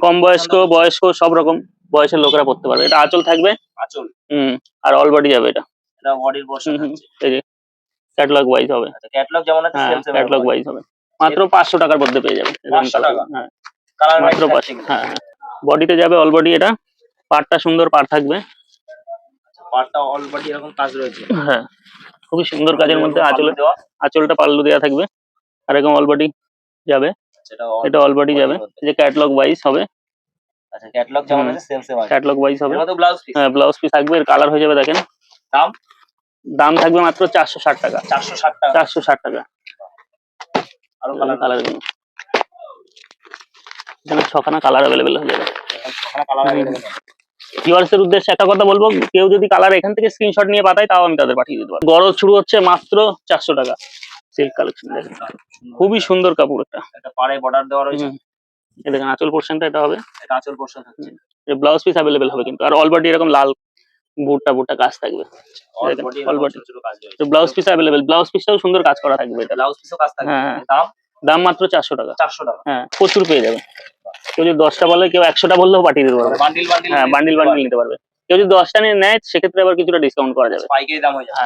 কম বয়স্ক বয়স্ক সব রকম বয়সের লোকেরা পড়তে পারবে। এটা আঁচল থাকবে, আঁচল, আর অল বডি যাবে এটা। এটা বডির পোর্শন থাকছে। এই যে ক্যাটালগ ওয়াইজ হবে। আচ্ছা, ক্যাটালগ যেমন আছে হ্যাঁ, সেম সেম ক্যাটালগ ওয়াইজ হবে। মাত্র 500 টাকার মধ্যে পেয়ে যাবে। 500 টাকা। হ্যাঁ, কালার মাত্র 500। হ্যাঁ, বডিতে যাবে অল বডি। এটা পাড়টা সুন্দর পাড় থাকবে। পার্টটা অল বডি এরকম কাজ রয়েছে। হ্যাঁ, খুবই সুন্দর কাজের মধ্যে পাল্লু দেওয়া। আঁচলটা পাল্লু দেওয়া থাকবে, আর এরকম অল বডি যাবে। এটা অল বডি যাবে। এই যে ক্যাটালগ ওয়াইজ হবে। আচ্ছা, ক্যাটালগ যেমন আছে সেম সেম আছে। ক্যাটালগ ওয়াইজ হবে। এর মধ্যে ব্লাউজ পিস। হ্যাঁ, ব্লাউজ পিস থাকবে। এর কালার হয়ে যাবে দেখেন। দাম দাম থাকবে মাত্র 460 টাকা। 460 টাকা। 460 টাকা। আরো কালার এখানে 6খানা কালার অ্যাভেলেবেল হয়ে যাবে। Colour available. ভিউয়ার্সের উদ্দেশ্যে একটা কথা বলবো, কেউ যদি কালার এখান থেকে স্ক্রিনশট নিয়ে পাঠায় তাও আমি তাদের পাঠিয়ে দিতে পারবো। গরজ শুরু হচ্ছে মাত্র 400 টাকা। সিল্ক কালেকশন দেখেন, খুবই সুন্দর কাপড়। একটা পাড়ে বর্ডার দেওয়া রয়েছে। এই দেখেন আঁচল পোর্শনটা এটা হবে। এটা আঁচল পোর্শন থাকছে। এই ব্লাউজ পিস অ্যাভেলেবেল হবে কিন্তু। আর অল বডি এরকম লাল বুটটা কাজ থাকবে। অল বডি ছোট কাজ রয়েছে। তো ব্লাউজ পিস অ্যাভেলেবেল। ব্লাউজ পিসটাও সুন্দর কাজ করা থাকবে। এটা ব্লাউজ পিসও কাজ থাকবে। হ্যাঁ, দাম দাম মাত্র 400 টাকা। 400 টাকা। হ্যাঁ, প্রচুর পেয়ে যাবে। কেউ যদি 10টা বলে, কেউ 100টা বললেও পাঠিয়ে দিতে পারবে। Bundle bundle. হ্যাঁ, বান্ডিল নিতে পারবে। কেউ যদি 10টা নিয়ে নেয় সেক্ষেত্রে আবার কিছুটা ডিসকাউন্ট করা যাবে। পাইকারি দাম হয়ে যাবে।